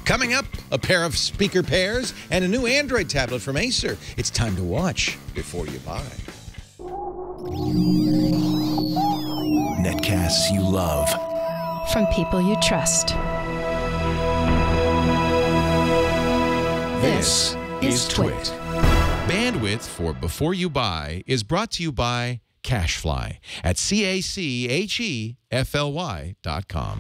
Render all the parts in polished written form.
Coming up, a pair of speaker pairs and a new Android tablet from Acer. It's time to watch before you buy. Netcasts you love. From people you trust. This is TWiT. Bandwidth for Before You Buy is brought to you by Cashfly at CACHEFLY.com.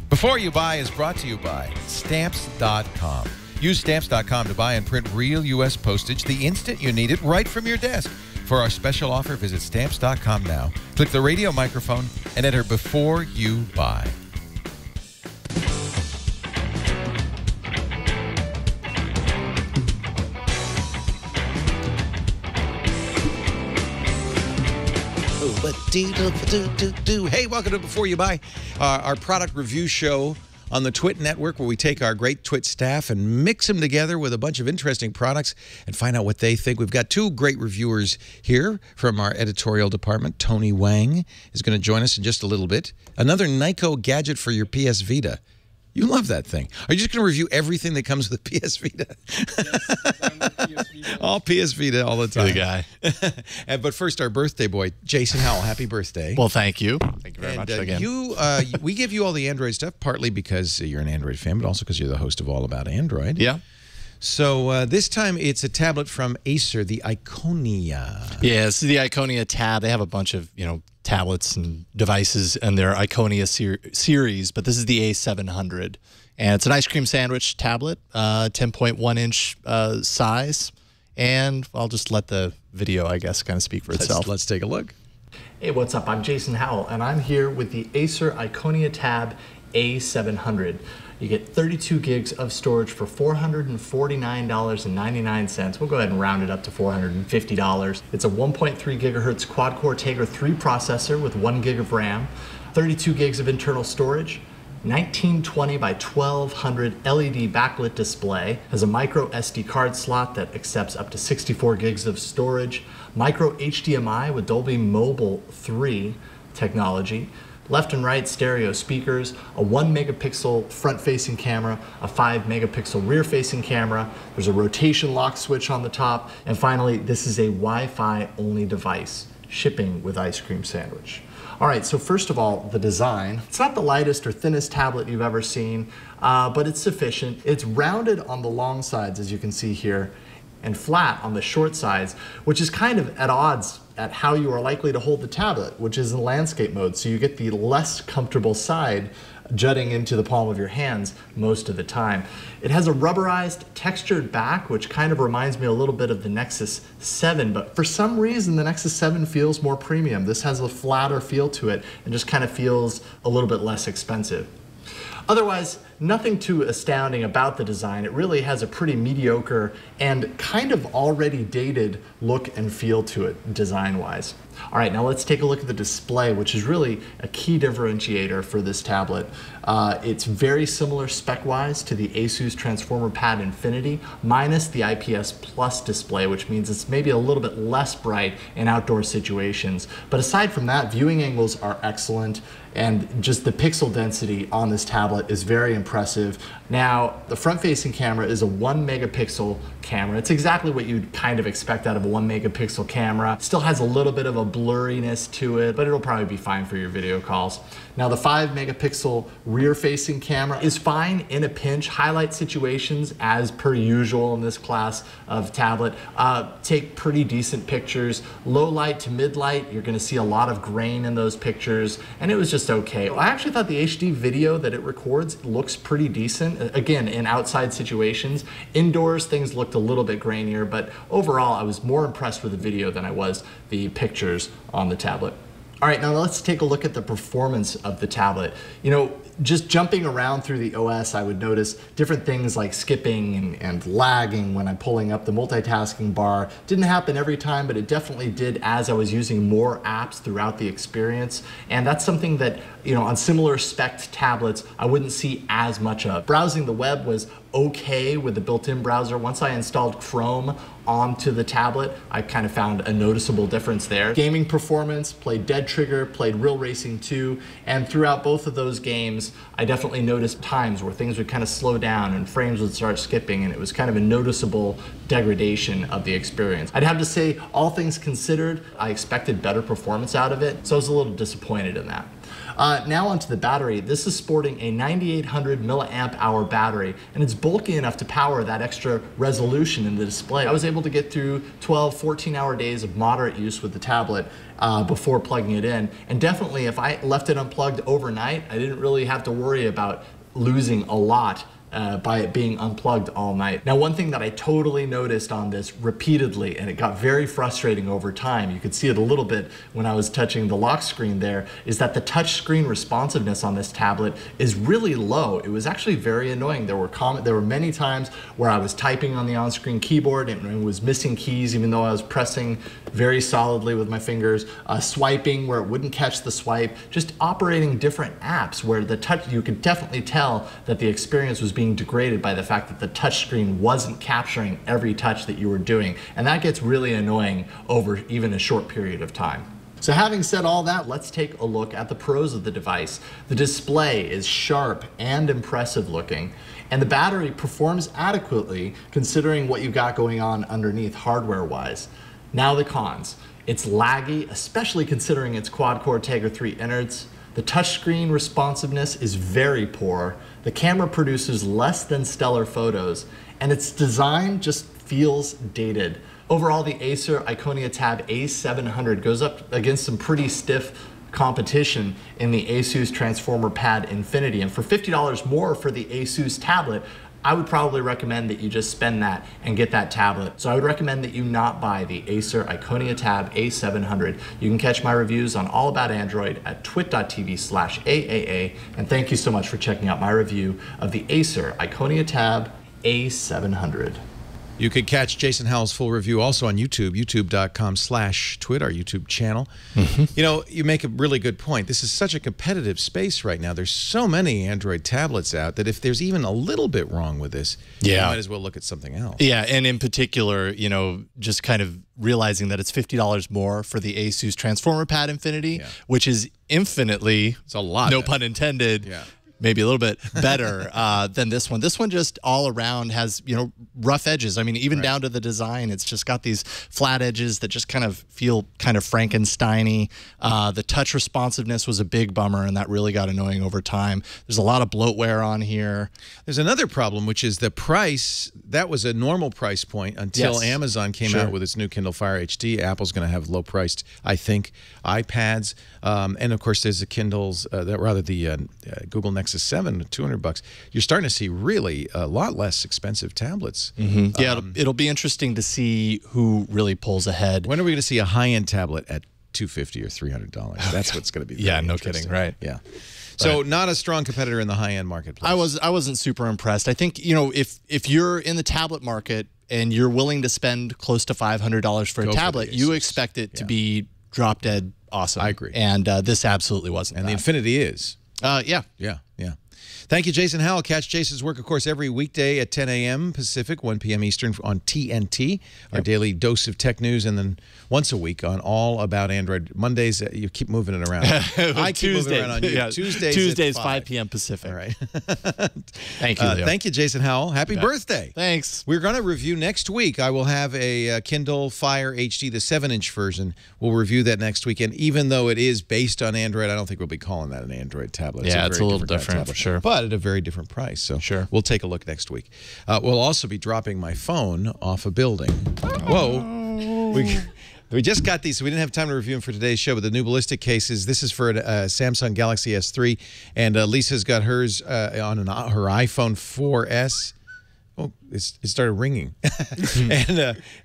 Before You Buy is brought to you by Stamps.com. Use Stamps.com to buy and print real U.S. postage the instant you need it right from your desk. For our special offer, visit Stamps.com now. Click the radio microphone and enter Before You Buy. Hey, welcome to Before You Buy, our product review show on the TWiT network, where we take our great TWiT staff and mix them together with a bunch of interesting products and find out what they think. We've got two great reviewers here from our editorial department. Tony Wang is going to join us in just a little bit. Another Nyko gadget for your PS Vita. You love that thing. Are you just going to review everything that comes with PS Vita? Yes, all PS Vita all the time. Good guy. But first, our birthday boy, Jason Howell. Happy birthday. Well, thank you. Thank you very much again. We give you all the Android stuff, partly because you're an Android fan, but also because you're the host of All About Android. Yeah. So this time it's a tablet from Acer, the Iconia. Yeah, this is the Iconia tab. They have a bunch of, tablets and devices in their Iconia series, but this is the A700. And it's an ice cream sandwich tablet, 10.1-inch size. And I'll just let the video, I guess, kind of speak for itself. Let's take a look. Hey, what's up? I'm Jason Howell, and I'm here with the Acer Iconia Tab A700. You get 32 gigs of storage for $449.99. We'll go ahead and round it up to $450. It's a 1.3 gigahertz quad-core Tegra 3 processor with 1 gig of RAM, 32 gigs of internal storage, 1920 by 1200 LED backlit display, has a micro SD card slot that accepts up to 64 gigs of storage, micro HDMI with Dolby Mobile 3 technology, left and right stereo speakers, a 1 megapixel front-facing camera, a 5 megapixel rear-facing camera, there's a rotation lock switch on the top, and finally, this is a Wi-Fi only device, shipping with ice cream sandwich. All right, so first of all, the design. It's not the lightest or thinnest tablet you've ever seen, but it's sufficient. It's rounded on the long sides, as you can see here, and flat on the short sides, which is kind of at odds at how you are likely to hold the tablet, which is in landscape mode. So you get the less comfortable side jutting into the palm of your hands most of the time. It has a rubberized textured back, which kind of reminds me a little bit of the Nexus 7, but for some reason the Nexus 7 feels more premium. This has a flatter feel to it and just kind of feels a little bit less expensive. Otherwise, nothing too astounding about the design. It really has a pretty mediocre and kind of already dated look and feel to it design-wise. All right, now let's take a look at the display, which is really a key differentiator for this tablet. It's very similar spec-wise to the Asus Transformer Pad Infinity, minus the IPS Plus display, which means it's maybe a little bit less bright in outdoor situations. But aside from that, viewing angles are excellent, and just the pixel density on this tablet is very impressive. Now, the front-facing camera is a 1 megapixel camera. It's exactly what you'd kind of expect out of a 1 megapixel camera. It still has a little bit of a blurriness to it, but it'll probably be fine for your video calls. Now, the 5 megapixel rear-facing camera is fine in a pinch. Highlight situations, as per usual in this class of tablet. Take pretty decent pictures. Low light to mid light, you're gonna see a lot of grain in those pictures, and it was just okay. I actually thought the HD video that it records looks pretty decent. Again, in outside situations. Indoors, things looked a little bit grainier, but overall, I was more impressed with the video than I was the pictures on the tablet. All right, now let's take a look at the performance of the tablet. Just jumping around through the OS, I would notice different things like skipping and lagging when I'm pulling up the multitasking bar. Didn't happen every time, but it definitely did as I was using more apps throughout the experience. And that's something that, on similar spec tablets, I wouldn't see as much of. Browsing the web was okay with the built-in browser. Once I installed Chrome onto the tablet, I kind of found a noticeable difference there. Gaming performance, played Dead Trigger, played Real Racing 2, and throughout both of those games, I definitely noticed times where things would kind of slow down and frames would start skipping, and it was kind of a noticeable degradation of the experience. I'd have to say, all things considered, I expected better performance out of it, so I was a little disappointed in that. Now onto the battery. This is sporting a 9800 milliamp hour battery, and it's bulky enough to power that extra resolution in the display. I was able to get through 12, 14-hour days of moderate use with the tablet before plugging it in, and definitely if I left it unplugged overnight, I didn't really have to worry about losing a lot by it being unplugged all night. Now, one thing that I totally noticed on this repeatedly, and it got very frustrating over time, you could see it a little bit when I was touching the lock screen there, is that the touch screen responsiveness on this tablet is really low. It was actually very annoying. There were many times where I was typing on the on-screen keyboard and was missing keys even though I was pressing very solidly with my fingers, swiping where it wouldn't catch the swipe, just operating different apps where the touch, you could definitely tell that the experience was being degraded by the fact that the touchscreen wasn't capturing every touch that you were doing. And that gets really annoying over even a short period of time. So having said all that, let's take a look at the pros of the device. The display is sharp and impressive looking, and the battery performs adequately considering what you've got going on underneath hardware-wise. Now the cons. It's laggy, especially considering its quad-core Tegra 3 innards. The touchscreen responsiveness is very poor. The camera produces less than stellar photos, and its design just feels dated. Overall, the Acer Iconia Tab A700 goes up against some pretty stiff competition in the Asus Transformer Pad Infinity, and for $50 more for the Asus tablet, I would probably recommend that you just spend that and get that tablet. So I would recommend that you not buy the Acer Iconia Tab A700. You can catch my reviews on All About Android at twit.tv/AAA. And thank you so much for checking out my review of the Acer Iconia Tab A700. You could catch Jason Howell's full review also on YouTube, youtube.com/twit, our YouTube channel. You know, you make a really good point. This is such a competitive space right now. There's so many Android tablets out that if there's even a little bit wrong with this, you might as well look at something else. Yeah, and in particular, you know, just kind of realizing that it's $50 more for the Asus Transformer Pad Infinity, which is infinitely, it's a lot, no pun intended, maybe a little bit better than this one. This one just all around has, you know, rough edges. I mean, even down to the design, it's just got these flat edges that just kind of feel kind of Frankenstein-y. The touch responsiveness was a big bummer, and that really got annoying over time. There's a lot of bloatware on here. There's another problem, which is the price. That was a normal price point until Amazon came out with its new Kindle Fire HD. Apple's going to have low-priced, I think, iPads. And, of course, there's the Kindles, the Google Nexus 7 at $200. You're starting to see really a lot less expensive tablets. Yeah, it'll be interesting to see who really pulls ahead. When are we going to see a high-end tablet at $250 or $300? That's what's going to be no kidding, right? Yeah. So not a strong competitor in the high-end marketplace. I wasn't super impressed. I think, you know, if you're in the tablet market and you're willing to spend close to $500 for a tablet, you expect it to be drop dead awesome. I agree. And this absolutely wasn't. And the Infinity is. Yeah. Thank you, Jason Howell. Catch Jason's work, of course, every weekday at 10 a.m. Pacific, 1 p.m. Eastern on TNT, our daily dose of tech news, and then once a week on All About Android. Mondays, you keep moving it around. I keep moving it around on you. Tuesdays 5 p.m. Pacific. All right. Thank you, Leo. Thank you, Jason Howell. Happy birthday. Thanks. We're going to review next week. I will have a Kindle Fire HD, the 7-inch version. We'll review that next week. And even though it is based on Android, I don't think we'll be calling that an Android tablet. It's a little different for sure. But at a very different price. So we'll take a look next week. We'll also be dropping my phone off a building. Whoa. We just got these, so we didn't have time to review them for today's show, but the new ballistic cases, this is for a Samsung Galaxy S3, and Lisa's got hers on her iPhone 4S. Oh, it started ringing.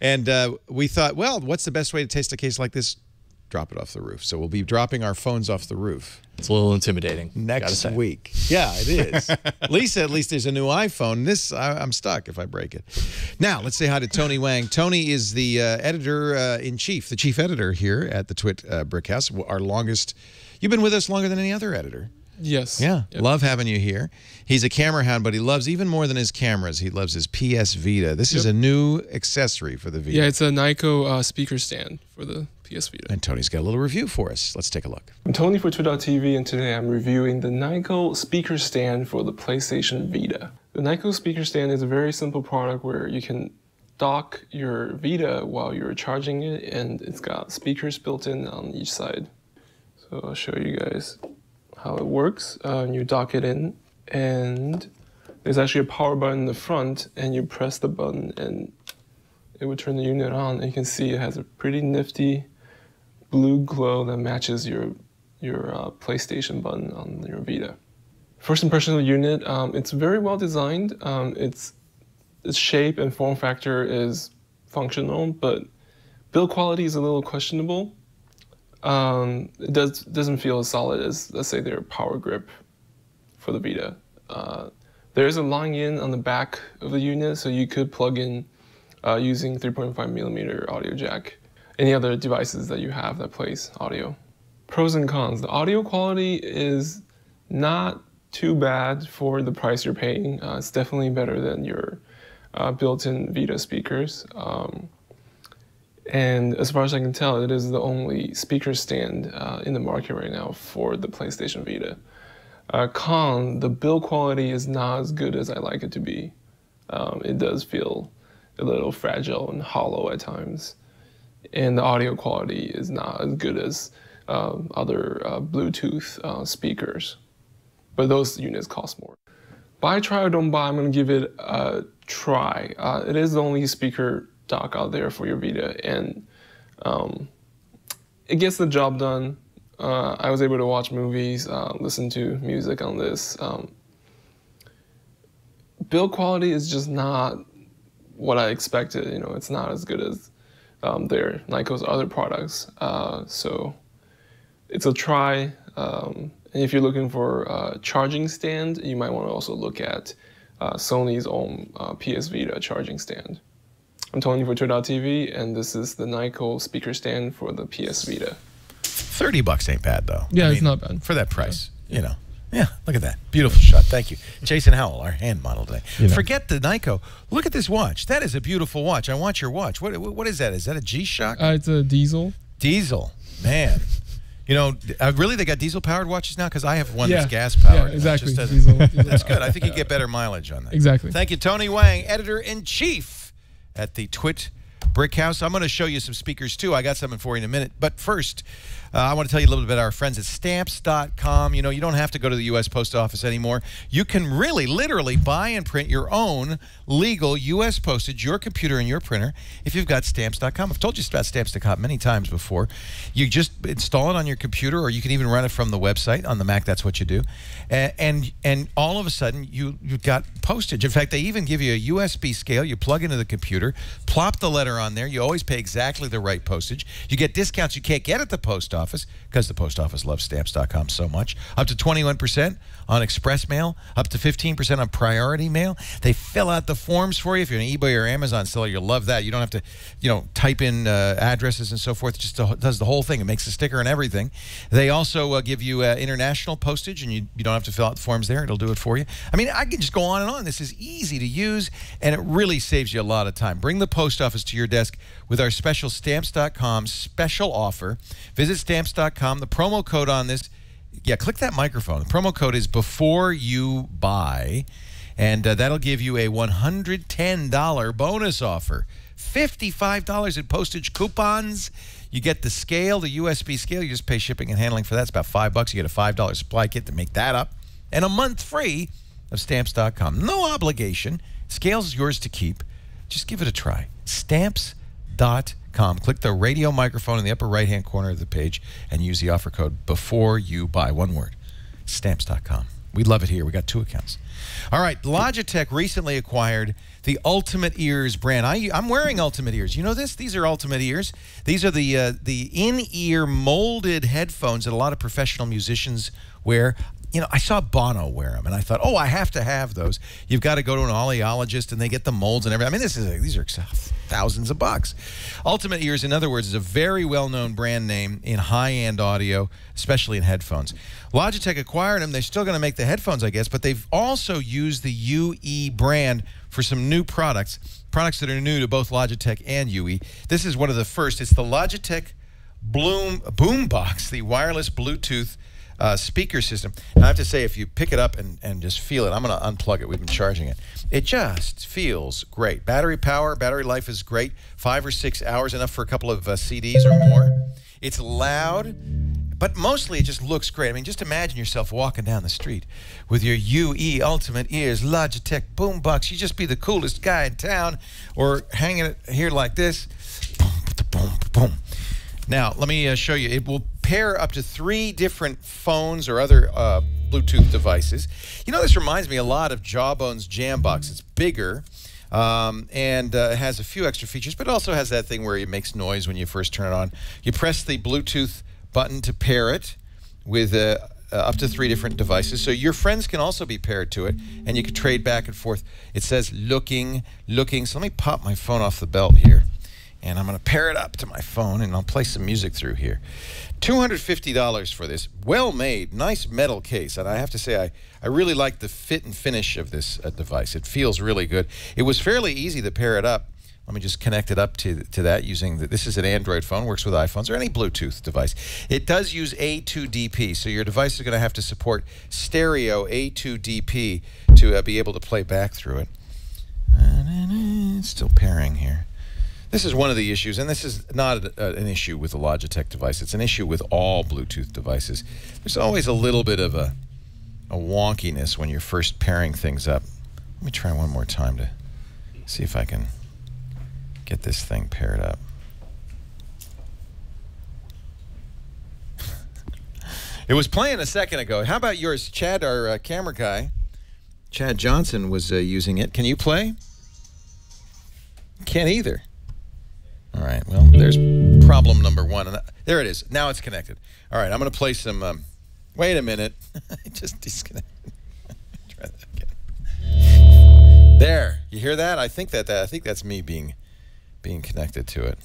and we thought, well, what's the best way to test a case like this? Drop it off the roof. So we'll be dropping our phones off the roof. It's a little intimidating. Next week. Yeah, it is. Lisa, at least there's a new iPhone. This, I'm stuck if I break it. Now, let's say hi to Tony Wang. Tony is the editor-in-chief, the chief editor here at the TWiT Brick House, our longest. You've been with us longer than any other editor. Yes. Yeah, love having you here. He's a camera hound, but he loves even more than his cameras. He loves his PS Vita. This is a new accessory for the Vita. Yeah, it's a Nyko speaker stand for the PS Vita. And Tony's got a little review for us. Let's take a look. I'm Tony for TWiT, and today I'm reviewing the Nyko speaker stand for the PlayStation Vita. The Nyko speaker stand is a very simple product where you can dock your Vita while you're charging it, and it's got speakers built in on each side. So I'll show you guys how it works. You dock it in, and there's actually a power button in the front, and you press the button and it would turn the unit on, and you can see it has a pretty nifty blue glow that matches your PlayStation button on your Vita. First impression of the unit, it's very well designed. Its shape and form factor is functional, but build quality is a little questionable. It doesn't feel as solid as, let's say, their power grip for the Vita. There is a line in on the back of the unit, so you could plug in using 3.5mm audio jack. Any other devices that you have that plays audio. Pros and cons. The audio quality is not too bad for the price you're paying. It's definitely better than your built-in Vita speakers. And as far as I can tell, it is the only speaker stand in the market right now for the PlayStation Vita. Con, the build quality is not as good as I like it to be. It does feel a little fragile and hollow at times. And the audio quality is not as good as other Bluetooth speakers. But those units cost more. Buy, try, or don't buy, I'm going to give it a try. It is the only speaker dock out there for your Vita, and it gets the job done. I was able to watch movies, listen to music on this. Build quality is just not what I expected. You know, it's not as good as their Nyko's other products. So it's a try. And if you're looking for a charging stand, you might want to also look at Sony's own PS Vita charging stand. I'm Tony for TWiT, and this is the Nyko speaker stand for the PS Vita. $30 ain't bad, though. Yeah, it's not bad. For that price, you know. Yeah, look at that. Beautiful shot. Thank you. Jason Howell, our hand model today. Forget the Nyko. Look at this watch. That is a beautiful watch. I want your watch. What is that? Is that a G-Shock? It's a diesel. Diesel. Man. You know, really, they got diesel-powered watches now? Because I have one that's gas-powered. Yeah, exactly. Diesel. That's good. I think you get better mileage on that. Exactly. Thank you, Tony Wang, editor-in-chief at the TWiT Brick House. I'm going to show you some speakers, too. I got something for you in a minute. But first, I want to tell you a little bit about our friends at Stamps.com. You know, you don't have to go to the U.S. Post Office anymore. You can really, literally buy and print your own legal U.S. postage, your computer and your printer, if you've got Stamps.com. I've told you about Stamps.com many times before. You just install it on your computer, or you can even run it from the website. On the Mac, that's what you do. And all of a sudden, you've got postage. In fact, they even give you a USB scale. You plug into the computer, plop the letter on there. You always pay exactly the right postage. You get discounts you can't get at the post office because the post office loves Stamps.com so much. Up to 21% on express mail, up to 15% on priority mail. They fill out the forms for you. If you're an eBay or Amazon seller, you'll love that. You don't have to, you know, type in addresses and so forth. It just does the whole thing. It makes a sticker and everything. They also give you international postage, and you don't have to fill out the forms there. It'll do it for you. I mean, I can just go on and on. This is easy to use, and it really saves you a lot of time. Bring the post office to your desk with our special Stamps.com special offer. Visit Stamps.com. The promo code on this, click that microphone. The promo code is before you buy, and that'll give you a $110 bonus offer. $55 in postage coupons. You get the scale, the USB scale. You just pay shipping and handling for that. It's about $5. You get a $5 supply kit to make that up, and a month free of Stamps.com. No obligation. Scale's yours to keep. Just give it a try. Stamps.com. Click the radio microphone in the upper right-hand corner of the page and use the offer code before you buy. One word. Stamps.com. We love it here. We got 2 accounts. All right. Logitech recently acquired the Ultimate Ears brand. I'm wearing Ultimate Ears. You know this? These are Ultimate Ears. These are the in-ear molded headphones that a lot of professional musicians wear. You know, I saw Bono wear them, and I thought, oh, I have to have those. You've got to go to an audiologist, and they get the molds and everything. I mean, these are thousands of bucks. Ultimate Ears, in other words, is a very well-known brand name in high-end audio, especially in headphones. Logitech acquired them. They're still going to make the headphones, I guess, but they've also used the UE brand for some new products that are new to both Logitech and UE. This is one of the first. It's the Logitech boom box, the wireless Bluetooth speaker system. And I have to say, if you pick it up and just feel it, I'm going to unplug it. We've been charging it. It just feels great. Battery power, battery life is great. 5 or 6 hours, enough for a couple of CDs or more. It's loud, but mostly it just looks great. I mean, just imagine yourself walking down the street with your UE Ultimate Ears Logitech boombox. You just be the coolest guy in town, or hanging it here like this. Boom, boom, boom. Now, let me show you. It will pair up to 3 different phones or other Bluetooth devices. You know, this reminds me a lot of Jawbone's Jambox. It's bigger and it has a few extra features, but it also has that thing where it makes noise when you first turn it on. You press the Bluetooth button to pair it with up to 3 different devices. So your friends can also be paired to it, and you can trade back and forth. It says looking. So let me pop my phone off the belt here. And I'm going to pair it up to my phone, and I'll play some music through here. $250 for this. Well-made, nice metal case. And I have to say, I really like the fit and finish of this device. It feels really good. It was fairly easy to pair it up. Let me just connect it up to that using this is an Android phone, works with iPhones or any Bluetooth device. It does use A2DP, so your device is going to have to support stereo A2DP to be able to play back through it. It's still pairing here. This is one of the issues, and this is not an issue with the Logitech device. It's an issue with all Bluetooth devices. There's always a little bit of a wonkiness when you're first pairing things up. Let me try one more time to see if I can get this thing paired up. It was playing a second ago. How about yours? Chad, our camera guy, Chad Johnson, was using it. Can you play? Can't either. All right, well, there's problem number 1. And there it is. Now it's connected. All right, I'm going to play some... wait a minute. I just disconnected. Try that again. There. You hear that? I think that's me being connected to it.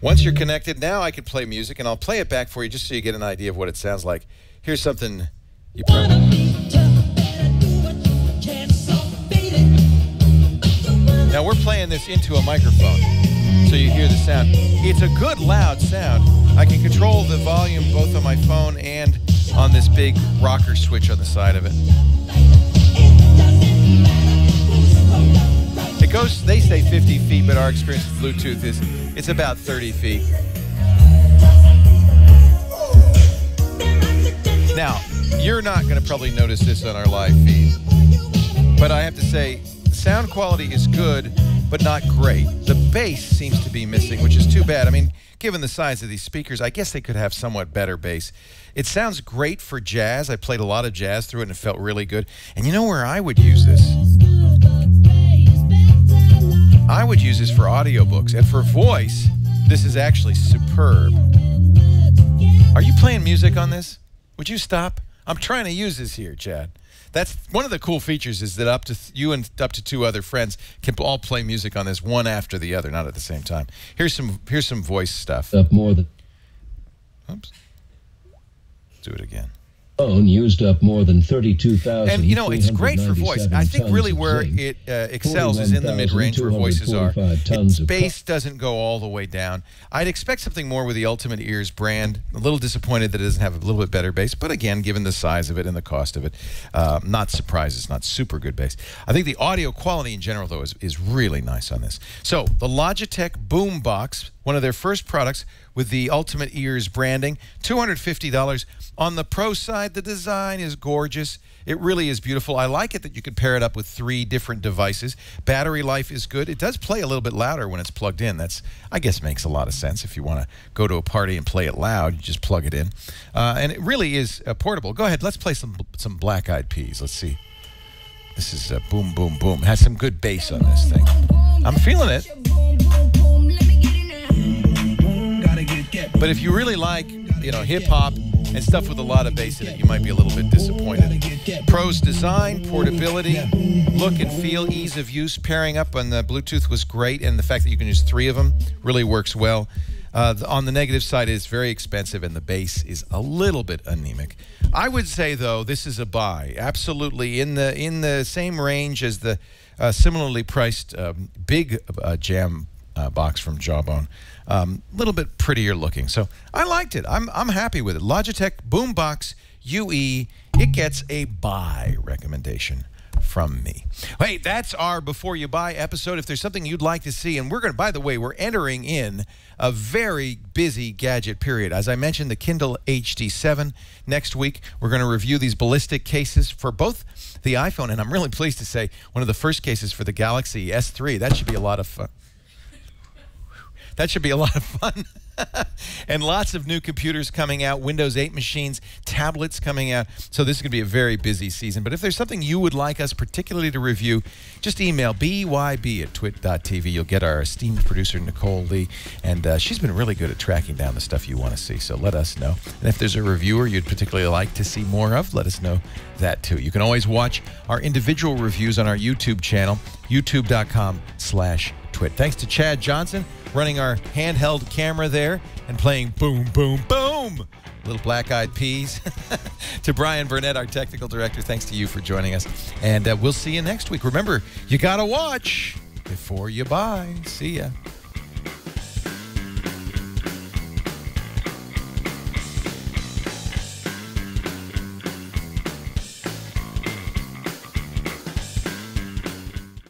Once you're connected, now I can play music, and I'll play it back for you just so you get an idea of what it sounds like. Here's something you probably... Now we're playing this into a microphone, so you hear the sound. It's a good loud sound. I can control the volume both on my phone and on this big rocker switch on the side of it. It goes, they say 50 feet, but our experience with Bluetooth is it's about 30 feet. Now, you're not going to probably notice this on our live feed, but I have to say, sound quality is good, but not great. The bass seems to be missing, which is too bad. I mean, given the size of these speakers, I guess they could have somewhat better bass. It sounds great for jazz. I played a lot of jazz through it, and it felt really good. And you know where I would use this? I would use this for audiobooks. And for voice, this is actually superb. Are you playing music on this? Would you stop? I'm trying to use this here, Chad. That's one of the cool features, is that up to you and up to 2 other friends can all play music on this one after the other, not at the same time. Here's some voice stuff. Up more than. Oops. Do it again. Phone used up more than 32,000. And you know, it's great for voice. I think really where it excels is in the mid-range where voices are. Its bass doesn't go all the way down. I'd expect something more with the Ultimate Ears brand. A little disappointed that it doesn't have a little bit better bass, but again, given the size of it and the cost of it, not surprised it's not super good bass. I think the audio quality in general, though, is really nice on this. So the Logitech Boombox, one of their first products with the Ultimate Ears branding, $250. On the Pro side, the design is gorgeous. It really is beautiful. I like it that you could pair it up with 3 different devices. Battery life is good. It does play a little bit louder when it's plugged in. That's, I guess, makes a lot of sense. If you want to go to a party and play it loud, you just plug it in. And it really is portable. Go ahead. Let's play some Black Eyed Peas. Let's see. This is Boom, Boom, Boom. It has some good bass on this thing. I'm feeling it. But if you really like, you know, hip-hop and stuff with a lot of bass in it, you might be a little bit disappointed. Pro's design, portability, look and feel, ease of use, pairing up on the Bluetooth was great, and the fact that you can use 3 of them really works well. On the negative side, it's very expensive, and the bass is a little bit anemic. I would say, though, this is a buy. Absolutely in the same range as the similarly priced big box from Jawbone. A little bit prettier looking. So I liked it. I'm happy with it. Logitech Boombox UE. It gets a buy recommendation from me. Hey, that's our Before You Buy episode. If there's something you'd like to see, and we're going to, by the way, we're entering in a very busy gadget period. As I mentioned, the Kindle HD7 next week. We're going to review these ballistic cases for both the iPhone, and I'm really pleased to say one of the first cases for the Galaxy S3. That should be a lot of fun. That should be a lot of fun. And lots of new computers coming out, Windows 8 machines, tablets coming out. So this is going to be a very busy season. But if there's something you would like us particularly to review, just email byb@twit.tv. You'll get our esteemed producer, Nicole Lee. And she's been really good at tracking down the stuff you want to see. So let us know. And if there's a reviewer you'd particularly like to see more of, let us know that too. You can always watch our individual reviews on our YouTube channel, youtube.com/twit. Thanks to Chad Johnson running our handheld camera there and playing boom, boom, boom, little Black Eyed Peas. To Brian Burnett, our technical director, thanks to you for joining us. And we'll see you next week. Remember, you got to watch before you buy. See ya.